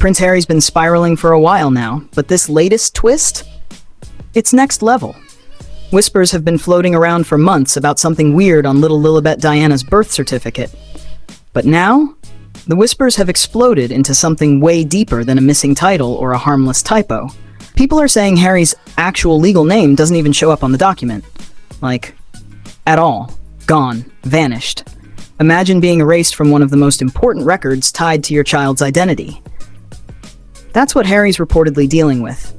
Prince Harry's been spiraling for a while now, but this latest twist? It's next level. Whispers have been floating around for months about something weird on little Lilibet Diana's birth certificate. But now, the whispers have exploded into something way deeper than a missing title or a harmless typo. People are saying Harry's actual legal name doesn't even show up on the document. Like, at all. Gone. Vanished. Imagine being erased from one of the most important records tied to your child's identity. That's what Harry's reportedly dealing with.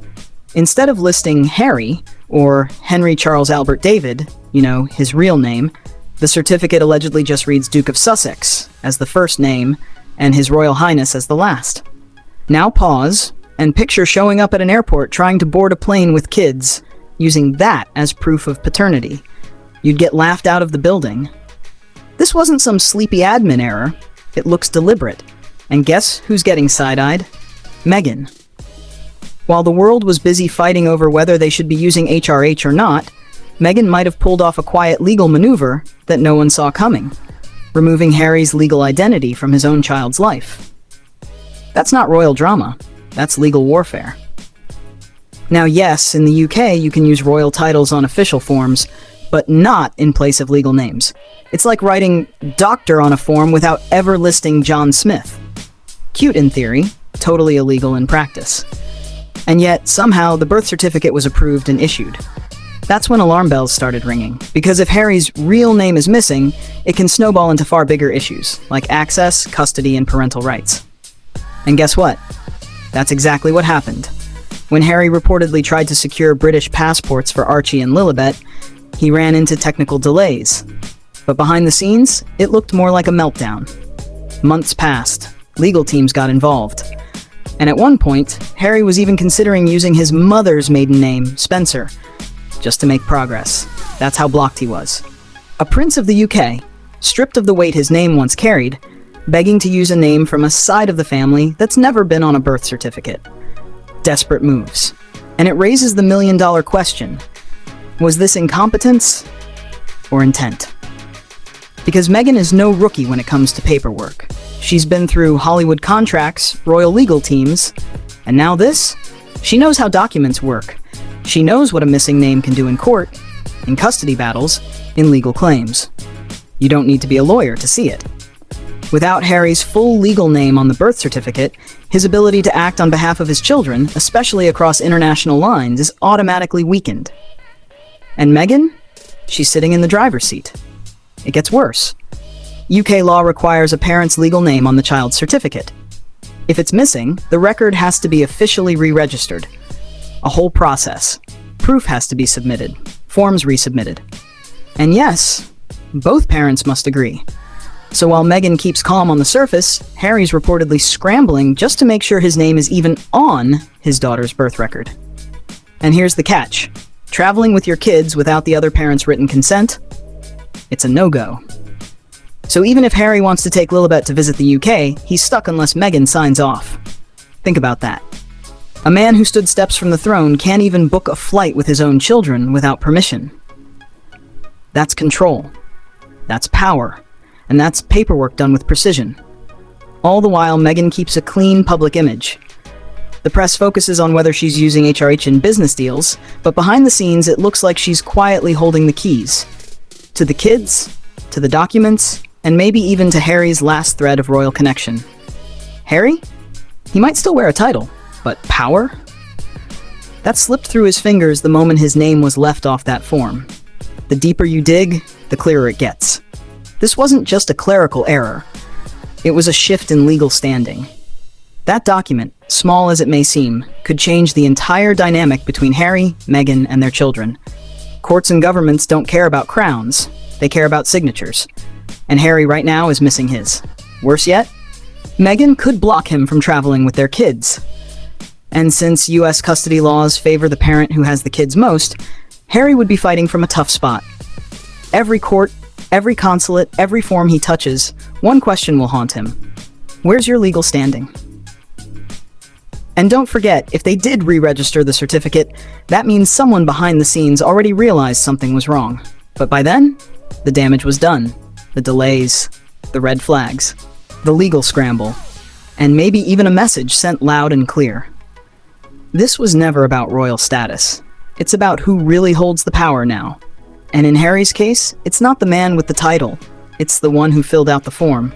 Instead of listing Harry, or Henry Charles Albert David, his real name, the certificate allegedly just reads Duke of Sussex as the first name and His Royal Highness as the last. Now pause, and picture showing up at an airport trying to board a plane with kids, using that as proof of paternity. You'd get laughed out of the building. This wasn't some sleepy admin error. It looks deliberate. And guess who's getting side-eyed? Meghan. While the world was busy fighting over whether they should be using HRH or not, Meghan might have pulled off a quiet legal maneuver that no one saw coming, removing Harry's legal identity from his own child's life. That's not royal drama. That's legal warfare. Now, yes, in the UK you can use royal titles on official forms, but not in place of legal names. It's like writing doctor on a form without ever listing John Smith. Cute in theory, totally illegal in practice. And yet, somehow, the birth certificate was approved and issued. That's when alarm bells started ringing, because if Harry's real name is missing, it can snowball into far bigger issues, like access, custody, and parental rights. And guess what? That's exactly what happened. When Harry reportedly tried to secure British passports for Archie and Lilibet, he ran into technical delays. But behind the scenes, it looked more like a meltdown. Months passed. Legal teams got involved. And at one point, Harry was even considering using his mother's maiden name, Spencer, just to make progress. That's how blocked he was. A prince of the UK, stripped of the weight his name once carried, begging to use a name from a side of the family that's never been on a birth certificate. Desperate moves. And it raises the million-dollar question. Was this incompetence or intent? Because Meghan is no rookie when it comes to paperwork. She's been through Hollywood contracts, royal legal teams, and now this? She knows how documents work. She knows what a missing name can do in court, in custody battles, in legal claims. You don't need to be a lawyer to see it. Without Harry's full legal name on the birth certificate, his ability to act on behalf of his children, especially across international lines, is automatically weakened. And Meghan? She's sitting in the driver's seat. It gets worse. UK law requires a parent's legal name on the child's certificate. If it's missing, the record has to be officially re-registered. A whole process. Proof has to be submitted. Forms resubmitted. And yes, both parents must agree. So while Meghan keeps calm on the surface, Harry's reportedly scrambling just to make sure his name is even on his daughter's birth record. And here's the catch. Traveling with your kids without the other parent's written consent? It's a no-go. So even if Harry wants to take Lilibet to visit the UK, he's stuck unless Meghan signs off. Think about that. A man who stood steps from the throne can't even book a flight with his own children without permission. That's control. That's power. And that's paperwork done with precision. All the while, Meghan keeps a clean public image. The press focuses on whether she's using HRH in business deals, but behind the scenes, it looks like she's quietly holding the keys. To the kids, to the documents, and maybe even to Harry's last thread of royal connection. Harry? He might still wear a title, but power? That slipped through his fingers the moment his name was left off that form. The deeper you dig, the clearer it gets. This wasn't just a clerical error. It was a shift in legal standing. That document, small as it may seem, could change the entire dynamic between Harry, Meghan, and their children. Courts and governments don't care about crowns. They care about signatures. And Harry right now is missing his. Worse yet, Meghan could block him from traveling with their kids. And since US custody laws favor the parent who has the kids most, Harry would be fighting from a tough spot. Every court, every consulate, every form he touches, one question will haunt him. Where's your legal standing? And don't forget, if they did re-register the certificate, that means someone behind the scenes already realized something was wrong. But by then, the damage was done. The delays, the red flags, the legal scramble. and maybe even a message sent loud and clear. This was never about royal status. It's about who really holds the power now. And in Harry's case, it's not the man with the title, it's the one who filled out the form.